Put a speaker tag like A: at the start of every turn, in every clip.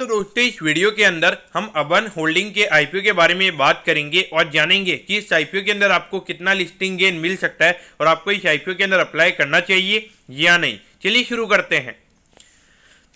A: तो दोस्तों इस वीडियो के अंदर हम अवन होल्डिंग के आईपीओ के बारे में बात करेंगे और जानेंगे कि इस आईपीओ के अंदर आपको कितना लिस्टिंग गेन मिल सकता है और आपको इस आईपीओ के अंदर अप्लाई करना चाहिए या नहीं। चलिए शुरू करते हैं।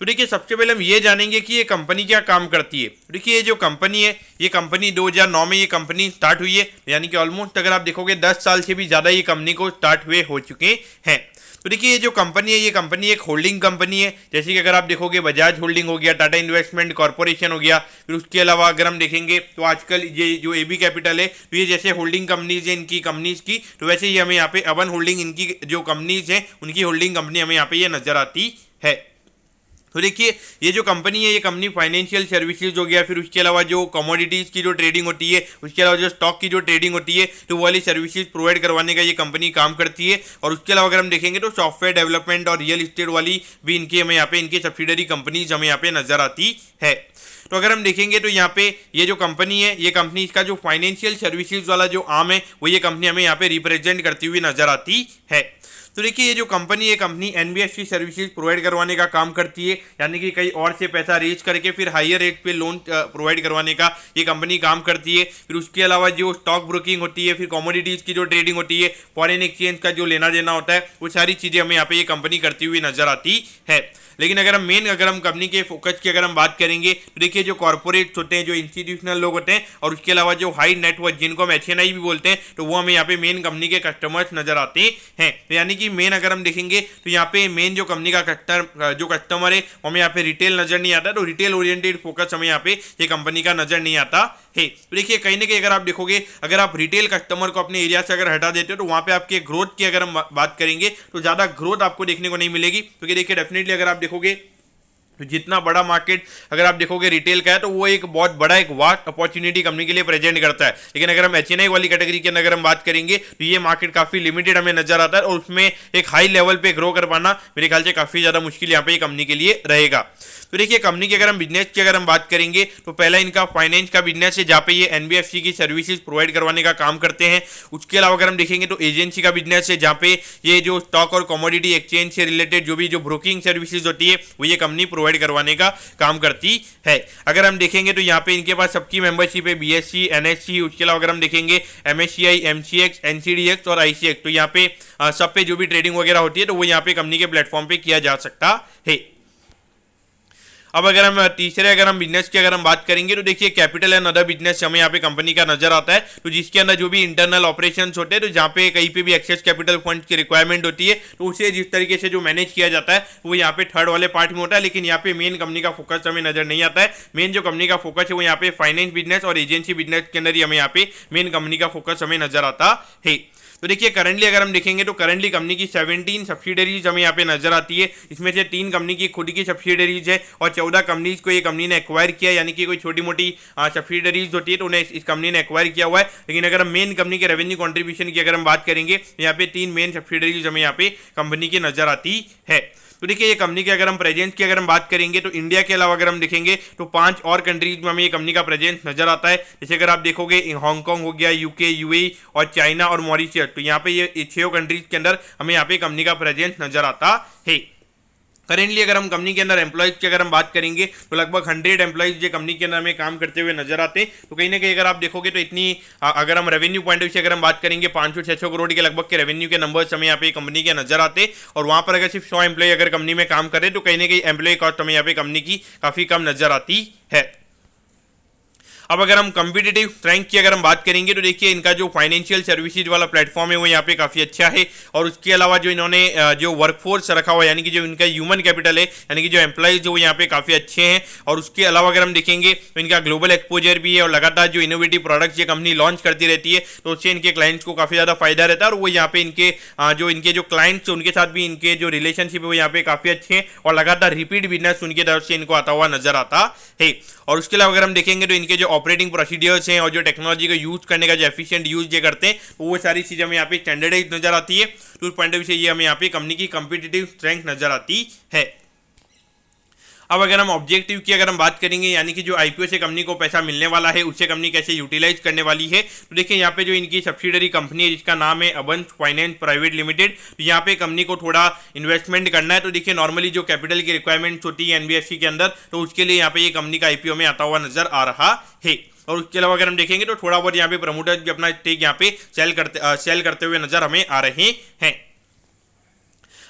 A: तो देखिए सबसे पहले हम ये जानेंगे कि ये कंपनी क्या काम करती है। देखिए ये जो कंपनी है ये कंपनी 2009 में ये कंपनी स्टार्ट हुई है, यानी कि ऑलमोस्ट अगर आप देखोगे 10 साल से भी ज़्यादा ये कंपनी को स्टार्ट हुए हो चुके हैं। तो देखिए ये जो कंपनी है ये कंपनी एक होल्डिंग कंपनी है, जैसे कि अगर आप देखोगे बजाज होल्डिंग हो गया, टाटा इन्वेस्टमेंट कॉर्पोरेशन हो गया। फिर उसके अलावा अगर हम देखेंगे तो आजकल ये जो एबी कैपिटल है तो ये जैसे होल्डिंग कंपनीज है इनकी कंपनीज की, तो वैसे ही हमें यहाँ पे अवन होल्डिंग इनकी जो कंपनीज हैं उनकी होल्डिंग कंपनी हमें यहाँ पे ये नजर आती है। तो देखिए ये जो कंपनी है ये कंपनी फाइनेंशियल सर्विसेज हो गया, फिर उसके अलावा जो कमोडिटीज़ की जो ट्रेडिंग होती है, उसके अलावा जो स्टॉक की जो ट्रेडिंग होती है तो वो वाली सर्विसेज प्रोवाइड करवाने का ये कंपनी काम करती है। और उसके अलावा अगर हम देखेंगे तो सॉफ्टवेयर डेवलपमेंट और रियल इस्टेट वाली भी इनकी हमें यहाँ पे इनकी सब्सिडरी कंपनीज हमें यहाँ पे नजर आती है। तो अगर हम देखेंगे तो यहाँ पे ये जो कंपनी है ये कंपनी इसका जो फाइनेंशियल सर्विसेज वाला जो आर्म है वो ये कंपनी हमें यहाँ पे रिप्रेजेंट करती हुई नजर आती है। तो देखिए ये जो कंपनी है कंपनी एनबीएफसी सर्विसेज प्रोवाइड करवाने का काम करती है, यानी कि कहीं और से पैसा रेज करके फिर हायर रेट पे लोन प्रोवाइड करवाने का ये कंपनी काम करती है। फिर उसके अलावा जो स्टॉक ब्रोकिंग होती है, फिर कमोडिटीज़ की जो ट्रेडिंग होती है, फॉरेन एक्सचेंज का जो लेना देना होता है, वो सारी चीज़ें हमें यहाँ पे ये कंपनी करती हुई नजर आती है। लेकिन अगर हम कंपनी के फोकस की अगर हम बात करेंगे तो देखिए जो कॉर्पोरेट्स होते हैं, जो इंस्टीट्यूशनल लोग होते हैं और उसके अलावा जो हाई नेटवर्थ जिनको हम एचएनआई भी बोलते हैं, तो वो हमें यहाँ पे मेन कंपनी के कस्टमर्स नजर आते हैं। तो यानी कि मेन अगर हम देखेंगे तो यहाँ पे मेन जो कंपनी का कस्टमर है वो हमें यहाँ पे रिटेल नजर नहीं आता, तो रिटेल ओरिएंटेड फोकस हमें यहाँ पे ये कंपनी का नजर नहीं आता है। तो देखिए कहीं ना कहीं अगर आप देखोगे अगर आप रिटेल कस्टमर को अपने एरिया से अगर हटा देते हो तो वहाँ पे आपके ग्रोथ की अगर हम बात करेंगे तो ज़्यादा ग्रोथ आपको देखने को नहीं मिलेगी, क्योंकि देखिए डेफिनेटली अगर आप देखोगे तो जितना बड़ा मार्केट अगर आप देखोगे रिटेल का है तो वो एक बहुत बड़ा एक वास्ट अपॉर्चुनिटी कंपनी के लिए प्रेजेंट करता है। लेकिन अगर हम एचएनआई वाली कैटेगरी के अंदर अगर हम बात करेंगे तो ये मार्केट काफी लिमिटेड हमें नजर आता है और उसमें एक हाई लेवल पे ग्रो कर पाना मेरे ख्याल से काफी ज्यादा मुश्किल यहाँ पे कंपनी के लिए रहेगा। तो देखिए कंपनी की अगर हम बिजनेस की अगर हम बात करेंगे तो पहला इनका फाइनेंस का बिजनेस है, जहाँ पे ये एनबीएफसी की सर्विसेज प्रोवाइड करवाने का काम करते हैं। उसके अलावा अगर हम देखेंगे तो एजेंसी का बिजनेस है, जहाँ पे ये जो स्टॉक और कमोडिटी एक्सचेंज से रिलेटेड जो भी जो ब्रोकिंग सर्विसेज होती है वो ये कंपनी प्रोवाइड करवाने का काम करती है। अगर हम देखेंगे तो यहाँ पे इनके पास सबकी मेंबरशिप है, बीएससी, एनएससी, उसके अलावा अगर हम देखेंगे एमएससीआई, एमसीएक्स, एनसीडीएक्स और आईसीएक्स, तो यहाँ पे सब पे जो भी ट्रेडिंग वगैरह होती है तो वो यहाँ पे कंपनी के प्लेटफॉर्म पे किया जा सकता है। अब अगर हम तीसरे अगर हम बिजनेस की अगर हम बात करेंगे तो देखिए कैपिटल एंड अदर बिजनेस हमें यहाँ पे कंपनी का नजर आता है, तो जिसके अंदर जो भी इंटरनल ऑपरेशंस होते हैं तो जहाँ पे कहीं पे भी एक्सेस कैपिटल फंड की रिक्वायरमेंट होती है तो उसे जिस तरीके से जो मैनेज किया जाता है वो यहाँ पे थर्ड वाले पार्ट में होता है। लेकिन यहाँ पे मेन कंपनी का फोकस हमें नजर नहीं आता है। मेन जो कंपनी का फोकस है वो यहाँ पे फाइनेंस बिजनेस और एजेंसी बिजनेस के अंदर ही हमें यहाँ पे मेन कंपनी का फोकस हमें नजर आता है। तो देखिए करंटली अगर हम देखेंगे तो करंटली कंपनी की 17 सब्सिडरीज हमें यहाँ पे नजर आती है। इसमें से 3 कंपनी की खुद की सब्सिडरीज है और 14 कंपनीज को ये कंपनी ने एक्वायर किया, यानी कि कोई छोटी मोटी सब्सिडरीज होती है तो उन्हें इस कंपनी ने एक्वायर किया हुआ है। लेकिन अगर हम मेन कंपनी के रेवेन्यू कॉन्ट्रीब्यूशन की अगर हम बात करेंगे तो यहाँ पे 3 मेन सब्सिडरीज हमें यहाँ पे कंपनी की नजर आती है। तो देखिए ये कंपनी के अगर हम प्रेजेंस की अगर हम बात करेंगे तो इंडिया के अलावा अगर हम देखेंगे तो 5 और कंट्रीज में हमें ये कंपनी का प्रेजेंस नजर आता है। जैसे अगर आप देखोगे हांगकांग हो गया, यूके, यूएई और चाइना और मॉरिशियस, तो यहाँ पे ये 6 कंट्रीज के अंदर हमें यहाँ पे कंपनी का प्रेजेंस नजर आता है। करेंटली अगर हम कंपनी के अंदर एम्प्लॉइज की अगर हम बात करेंगे तो लगभग 100 एम्प्लॉइज ये कंपनी के अंदर हमें काम करते हुए नजर आते हैं। तो कहीं ना कहीं अगर आप देखोगे तो इतनी अगर हम रेवेन्यू पॉइंट ऑफ व्यू से अगर हम बात करेंगे 500-600 करोड़ के लगभग के रेवेन्यू के नंबर्स हमें यहाँ पे कंपनी के नजर आते हैं। और वहाँ पर अगर सिर्फ 100 एम्प्लॉय अगर कंपनी में काम करे तो कहीं ना कहीं एम्प्लॉय कॉस्ट हमें यहाँ पे कंपनी की काफी कम नजर आती है। अब अगर हम कम्पिटिटिव स्ट्रेंथ की अगर हम बात करेंगे तो देखिए इनका जो फाइनेंशियल सर्विसेज वाला प्लेटफॉर्म है वो यहाँ पे काफ़ी अच्छा है। और उसके अलावा जो इन्होंने जो वर्कफोर्स रखा हुआ है, यानी कि जो इनका ह्यूमन कैपिटल है, यानी कि जो एम्प्लॉइज जो यहाँ पे काफ़ी अच्छे हैं। और उसके अलावा अगर हम देखेंगे तो इनका ग्लोबल एक्सपोजर भी है और लगातार जो इनोवेटिव प्रोडक्ट्स ये कंपनी लॉन्च करती रहती है तो उससे इनके क्लाइंट्स को काफ़ी ज़्यादा फायदा रहता है। और वो यहाँ पे इनके जो क्लाइंट्स उनके साथ भी इनके जो रिलेशनशिप है वो यहाँ पे काफ़ी अच्छे हैं और लगातार रिपीट बिजनेस उनकी तरफ से इनको आता हुआ नजर आता है। और उसके अलावा अगर हम देखेंगे तो इनके जो ऑपरेटिंग प्रोसीडियर्स हैं और जो टेक्नोलॉजी को यूज करने का जो एफिशिएंट यूज ये करते हैं तो वो सारी चीज़ें हमें यहाँ पे स्टैंडर्डाइज नजर आती है। तो उस पॉइंट ऑफ व्यू से ये हमें यहाँ पे कंपनी की कम्पिटिटिव स्ट्रेंथ नजर आती है। अब अगर हम ऑब्जेक्टिव की अगर हम बात करेंगे, यानी कि जो आईपीओ से कंपनी को पैसा मिलने वाला है उससे कंपनी कैसे यूटिलाइज करने वाली है, तो देखिए यहाँ पे जो इनकी सब्सिडरी कंपनी है जिसका नाम है अबन फाइनेंस प्राइवेट लिमिटेड, तो यहाँ पे कंपनी को थोड़ा इन्वेस्टमेंट करना है। तो देखिए नॉर्मली जो कैपिटल की रिक्वायरमेंट होती है एनबीएफसी के अंदर, तो उसके लिए यहाँ पे ये कंपनी का आईपीओ में आता हुआ नजर आ रहा है। और उसके अलावा अगर हम देखेंगे तो थोड़ा बहुत यहाँ पे प्रमोटर्स भी अपना स्टेक यहाँ पे सेल करते हुए नजर हमें आ रहे हैं।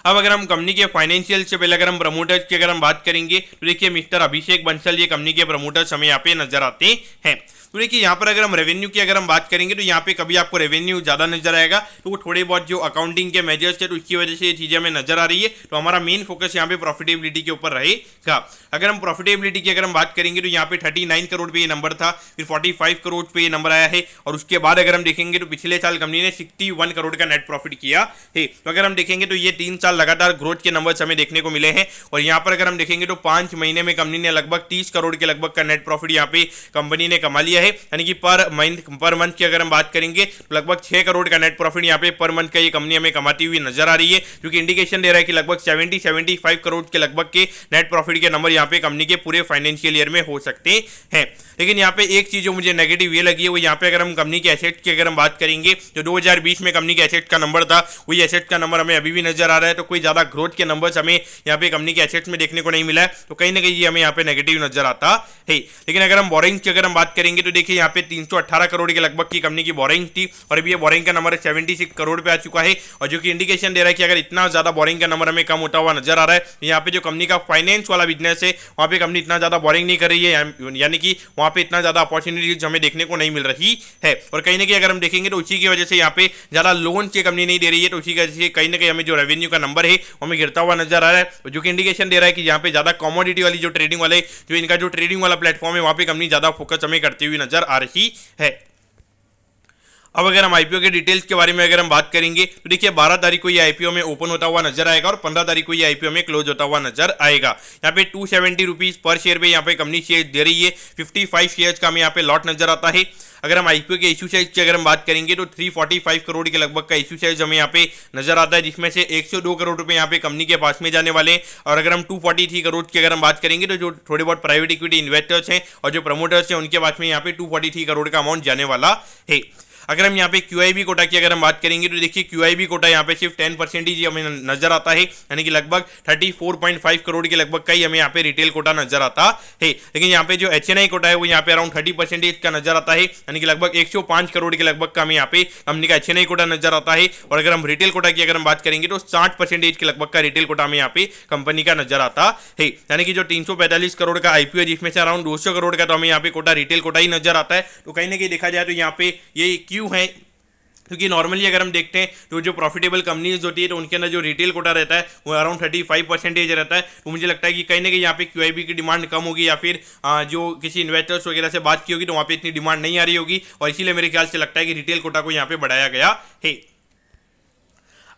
A: अब अगर हम कंपनी के फाइनेंशियल से पहले अगर हम प्रमोटर्स की अगर हम बात करेंगे, तो देखिए मिस्टर अभिषेक बंसल ये कंपनी के प्रमोटर्स हमें यहाँ पे नजर आते हैं। तो देखिए यहाँ पर अगर हम रेवेन्यू की अगर हम बात करेंगे, तो यहाँ पे कभी आपको रेवेन्यू ज़्यादा नजर आएगा, तो वो थोड़े बहुत जो अकाउंटिंग के मेजर्स है तो उसकी वजह से ये चीज़ें हमें नजर आ रही है। तो हमारा मेन फोकस यहाँ पे प्रॉफिटेबिलिटी के ऊपर रहेगा। अगर हम प्रॉफिटेबिलिटी की अगर हम बात करेंगे, तो यहाँ पे 39 करोड़ पे ये नंबर था, फिर 45 करोड़ पे ये नंबर आया है, और उसके बाद अगर हम देखेंगे तो पिछले साल कंपनी ने 61 करोड़ का नेट प्रॉफिट किया है। तो अगर हम देखेंगे तो ये 3 साल लगातार ग्रोथ के नंबर्स हमें देखने को मिले हैं। और यहाँ पर अगर हम देखेंगे तो 5 महीने में कंपनी ने लगभग 30 करोड़ के लगभग का नेट प्रॉफिट यहाँ पे कंपनी ने कमा लिया है, यानी कि पर मंथ की अगर हम बात करेंगे तो लगभग 6 करोड़ का नेट प्रॉफिट यहाँ पे पर मंथ का ये कंपनी हमें कमाती हुई नजर आ रही है, जो कि इंडिकेशन दे रहा है कि लगभग 75 करोड़ के लगभग के नेट प्रॉफिट के नंबर यहाँ पे कंपनी के पूरे फाइनेंशियल ईयर में हो सकते हैं। लेकिन यहाँ पे एक चीज जो मुझे नेगेटिव ये लगी है वो यहाँ पे अगर हम कंपनी के एसेट्स की अगर हम बात करेंगे, जो 2020 में कंपनी के एसेट्स का नंबर था वही एसेट्स का नंबर हमें अभी भी नजर आ रहा है। तो कोई ज्यादा ग्रोथ के नंबर्स हमें यहाँ पे कंपनी के एसेट्स में देखने को नहीं मिला है, तो कहीं ना कहीं ये हमें यहाँ पे नेगेटिव नजर आता है। लेकिन अगर हम बोरिंग की अगर हम बात करेंगे, तो देखिए यहाँ पे 318 करोड़ के लगभग की कंपनी की बोरिंग थी, और अभी ये बोरिंग का नंबर 76 करोड़ पे आ चुका है, और जो कि इंडिकेशन दे रहा है कि अगर इतना ज्यादा बोरिंग का नंबर हमें कम होता हुआ नजर आ रहा है, यहाँ पे जो कंपनी का फाइनेंस वाला बिजनेस है वहाँ पे कंपनी इतना ज्यादा बोरिंग नहीं कर रही है, यानी कि वहाँ पे इतना ज्यादा अपॉर्चुनिटीज हमें देखने को नहीं मिल रही है। और कहीं ना कहीं अगर हम देखेंगे तो उसी की वजह से यहाँ पे ज्यादा लोन की कंपनी नहीं दे रही है, तो उसी की वजह से कहीं ना कहीं हमें जो रेवेन्यू का नंबर है वो हमें गिरता हुआ नजर आ रहा है, जो कि इंडिकेशन दे रहा है कि यहाँ पे ज्यादा कमोडिटी वाली जो ट्रेडिंग वाले जो इनका जो ट्रेडिंग वाला प्लेटफॉर्म है वहाँ पे कंपनी ज्यादा फोकस हमें करती हुई नजर आ रही है। अब अगर हम आईपीओ के डिटेल्स के बारे में अगर हम बात करेंगे, तो देखिए 12 तारीख को ये आईपीओ में ओपन होता हुआ नजर आएगा, और 15 तारीख को ये आईपीओ में क्लोज होता हुआ नजर आएगा। यहाँ पे 270 रुपीज पर शेयर पे यहाँ पे कंपनी शेयर दे रही है, 55 शेयर्स का हमें यहाँ पे लॉट नजर आता है। अगर हम आईपीओ के इशू साइज की अगर हम बात करेंगे, तो 345 करोड़ के लगभग का इशू साइज हमें यहाँ पे नजर आता है, जिसमें से 102 करोड़ रुपए यहाँ पे कंपनी के पास में जाने वाले हैं। और अगर हम 243 करोड़ की अगर हम बात करेंगे, तो जो थोड़े बहुत प्राइवेट इक्विटी इन्वेस्टर्स हैं और जो प्रमोटर्स हैं उनके पास में यहाँ पे 243 करोड़ का अमाउंट जाने वाला है। अगर हम यहाँ पे क्यूआईबी कोटा की अगर हम बात करेंगे, तो देखिए क्यूआईबी कोटा यहाँ पे सिर्फ 10% ही हमें नजर आता है, यानी कि लगभग 34.5 करोड़ के लगभग का ही हमें यहाँ पे रिटेल कोटा नजर आता है। लेकिन यहाँ पे जो एचएनआई कोटा है वो यहाँ पे अराउंड 30% का नजर आता है, यानी कि लगभग 105 करोड़ के लगभग का हमें यहाँ पे कंपनी का एचएनआई कोटा नजर आता है। और अगर हम रिटेल कोटा की अगर हम बात करेंगे, तो 60% के लगभग का रिटेल कोटा हमें यहाँ पे कंपनी का नजर आता है, यानी कि जो 345 करोड़ का आईपीओ है जिसमें से अराउंड 200 करोड़ का तो हमें यहाँ पे कोटा रिटेल कोटा ही नजर आता है। तो कहीं ना कहीं देखा जाए तो यहाँ पे ये क्यों है, क्योंकि नॉर्मली अगर हम देखते हैं तो जो प्रॉफिटेबल कंपनीज होती है तो उनके अंदर जो रिटेल कोटा रहता है वो अराउंड 35% रहता है। तो मुझे लगता है कि कहीं ना कहीं यहाँ पे क्यूआईबी की डिमांड कम होगी, या फिर जो किसी इन्वेस्टर्स वगैरह से बात की होगी तो वहाँ पे इतनी डिमांड नहीं आ रही होगी, और इसीलिए मेरे ख्याल से लगता है कि रिटेल कोटा को यहाँ पे बढ़ाया गया है।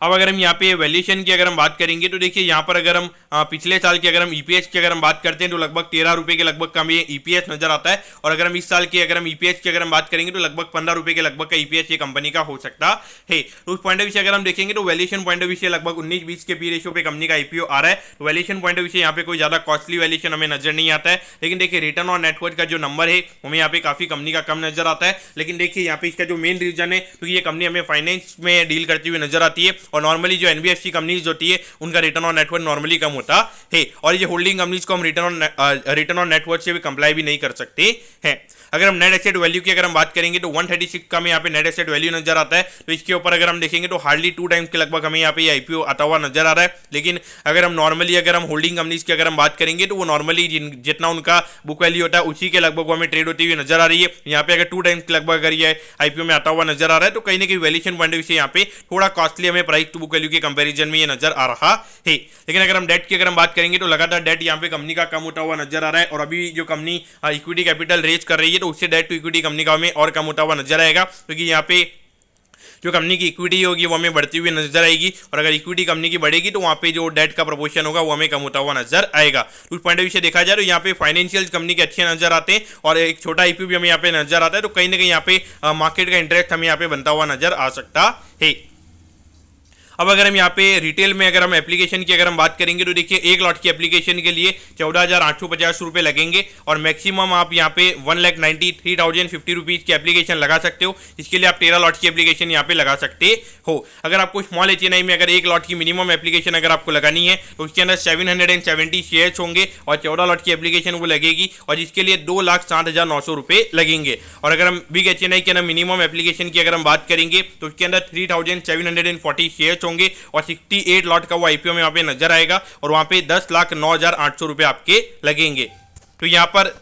A: अब अगर हम यहाँ पे वैल्यूएशन की अगर हम बात करेंगे, तो देखिए यहाँ पर अगर हम पिछले साल की अगर हम ईपीएस की अगर हम बात करते हैं तो लगभग 13 रुपए के लगभग का हमें ईपीएस नजर आता है। और अगर हम इस साल की अगर हम ईपीएस की अगर हम बात करेंगे तो लगभग 15 रुपए के लगभग का ईपीएस ये कंपनी का हो सकता है। तो उस पॉइंट ऑफ व्यू से अगर हम देखेंगे तो वैल्यूएशन पॉइंट ऑफ व्यू से लगभग 19-20 के पी रेशियो पे कंपनी का आईपीओ आ रहा है। तो वैल्यूएशन पॉइंट ऑफ व्यू से यहाँ पे कोई ज्यादा कॉस्टली वैल्यूएशन हमें नजर नहीं आता है। लेकिन देखिए रिटर्न ऑन नेटवर्थ का जो नंबर है हमें यहाँ पे काफी कंपनी का कम नजर आता है। लेकिन देखिए यहाँ पे इसका जो मेन रीजन है, क्योंकि ये कंपनी हमें फाइनेंस में डील करती हुई नजर आती है, और नॉर्मली जो एनबीएफसी कंपनीज होती है उनका रिटर्न ऑन नेटवर्थ नॉर्मली कम होता है, और ये होल्डिंग कंपनीज को हम रिटर्न ऑन नेटवर्थ से भी कंप्लाई भी नहीं कर सकते हैं। अगर हम नेट एसेट वैल्यू की अगर हम बात करेंगे तो 136 का हमें यहाँ पे नेट एसेट वैल्यू नजर आता है। तो इसके ऊपर अगर हम देखेंगे तो हार्डली 2 टाइम्स के लगभग हमें यहाँ पे आईपीओ आता हुआ नजर आ रहा है। लेकिन अगर हम नॉर्मली अगर हम होल्डिंग कंपनीज की अगर हम बात करेंगे तो वो नॉर्मली जितना उनका बुक वैल्यू होता है उसी के लगभग हमें ट्रेड होती हुई नजर आ रही है। यहाँ पे अगर 2 टाइम्स के लगभग अगर ये आईपीओ में आता हुआ नजर आ रहा है, तो कहीं ना कहीं वैल्यूएशन पॉइंट ऑफ व्यू से यहाँ पे थोड़ा कॉस्टली हमें प्राइस टू बुक वैल्यू के कंपेरिजन में ये नजर आ रहा है। लेकिन अगर हम डेट की अगर हम बात करेंगे तो लगातार डेट यहाँ पे कंपनी का कम होता हुआ नजर आ रहा है, और अभी जो कंपनी इक्विटी कैपिटल रेज कर रही है तो उससे डेट टू इक्विटी कंपनी का हमें और कम होता हुआ नजर आएगा, क्योंकि यहाँ पे जो कंपनी की इक्विटी होगी वो हमें बढ़ती हुई नजर आएगी, और अगर इक्विटी कंपनी की बढ़ेगी तो वहाँ पे जो डेट का प्रोपोर्शन होगा वो हमें कम होता हुआ नजर आएगा। तो उस पॉइंट ऑफ व्यू से देखा जाए तो यहाँ पे फाइनेंशियल कंपनी के अच्छे नजर आते हैं, और एक छोटा आईपीओ भी हमें यहाँ पे नजर आता है। तो कहीं ना कहीं यहाँ पे मार्केट का इंटरेस्ट हमें यहाँ पे बनता हुआ नजर आ सकता है। अब अगर हम यहाँ पे रिटेल में अगर हम एप्लीकेशन की अगर हम बात करेंगे तो देखिए एक लॉट की एप्लीकेशन के लिए 14,850 रुपए लगेंगे और मैक्सिमम आप यहाँ पे 1,93,050 रुपीज की एप्लीकेशन लगा सकते हो। इसके लिए आप 13 लॉट की एप्लीकेशन यहाँ पे लगा सकते हो। अगर आपको स्मॉल HNI में अगर एक लॉट की मिनिमम एप्लीकेशन अगर आपको लगानी है तो उसके अंदर 770 शेयर्स होंगे और 14 लॉट की एप्लीकेशन वो लगेगी और जिसके लिए 2,60,900 रुपए लगेंगे। और अगर हम बिग HNI के अंदर मिनिमम एप्लीकेशन की अगर हम बात करेंगे तो उसके अंदर 3,740 शेयर्स होंगे और 68 लॉट का वो IPO में यहाँ पे नजर आएगा और वहां पे 10,09,800 रुपए आपके लगेंगे। तो यहाँ पर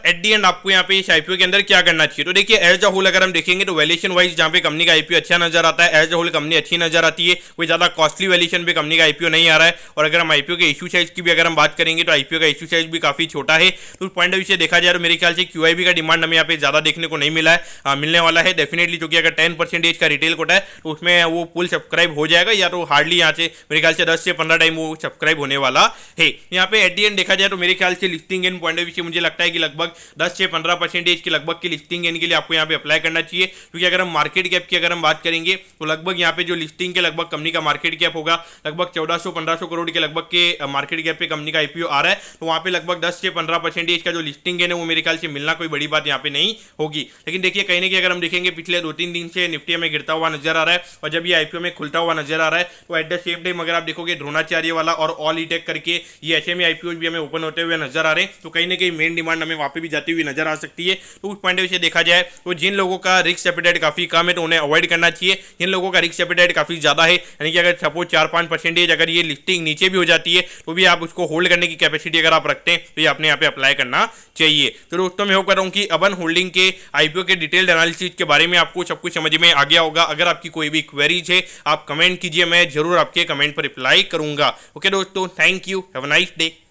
A: एट दी एंड आपको यहाँ पे इस IPO के अंदर क्या करना चाहिए, तो देखिए एज अ होल अगर हम देखेंगे तो वैल्यूएशन वाइज जहाँ पे कंपनी का IPO अच्छा नजर आता है, एज अ होल कंपनी अच्छी नजर आती है, कोई ज्यादा कॉस्टली वैल्यूएशन पे कंपनी का IPO नहीं आ रहा है। और अगर हम IPO के इशू साइज की भी अगर हम बात करेंगे तो IPO का इशू साइज भी काफी छोटा है। तो उस पॉइंट ऑफ व्यू से देखा जाए तो मेरे ख्याल से QIB का डिमांड हमें यहाँ पे ज्यादा देखने को नहीं मिला है, मिलने वाला है डेफिनेटली, क्योंकि अगर 10% का रिटेल कोटा है तो उसमें वो फुल सब्सक्राइब हो जाएगा या तो हार्डली यहाँ से मेरे ख्याल से 10 से 15 टाइम वो सब्सक्राइब होने वाला है। यहाँ पे एट दी एंड देखा जाए तो मेरे ख्याल से listing in point of view से मुझे लगता है कि लगभग 10 से 15% की लगभग की लिस्टिंग गेन के लिए आपको यहाँ पे अप्लाई करना चाहिए। क्योंकि अगर हम मार्केट कैप की अगर हम बात करेंगे तो लगभग यहाँ पे जो लिस्टिंग के लगभग कंपनी का मार्केट कैप होगा लगभग 1400-1500 करोड़ के लगभग के मार्केट कैप पे कंपनी का IPO आ रहा है, तो वहाँ पे लगभग 10 से 15% का जो लिस्टिंग गेन है वो मेरे ख्याल से मिलना कोई बड़ी बात यहाँ पे नहीं होगी। लेकिन देखिए कहीं ना कहीं अगर हम देखेंगे पिछले 2-3 दिन से निफ्टी में गिरता हुआ नजर आ रहा है और जब ये IPO में खुलता हुआ नजर आ रहा है तो एट द सेम टाइम अगर आप देखोगे द्रोणाचार्य वाला और ऑल ईटेक करके ये HME IPO भी हमें ओपन होते हुए नजर आ रहे हैं, तो कहीं ना कहीं मेन डिमांड हमें वहाँ पे भी जाती हुई नजर आ सकती है। तो उस पॉइंट से देखा जाए तो जिन लोगों का रिस्क एपेटाइट काफी कम है तो उन्हें अवॉइड करना चाहिए। जिन लोगों का रिस्क एपेटाइट काफी ज्यादा है यानी कि अगर सपोज 4-5% अगर ये लिस्टिंग नीचे भी हो जाती है तो भी आप उसको होल्ड करने की कैपेसिटी अगर आप रखते हैं तो ये अपने यहाँ पे अप्लाई करना चाहिए। तो दोस्तों मैं होप कर रहा हूँ कि अबन होल्डिंग के IPO के डिटेल्ड एनालिसिस के बारे में आपको सब कुछ समझ में आ गया होगा। अगर आपकी कोई भी क्वेरीज है आप कमेंट कीजिए, मैं जरूर आपके कमेंट पर रिप्लाई करूंगा। ओके दोस्तों, thank you, have a nice day.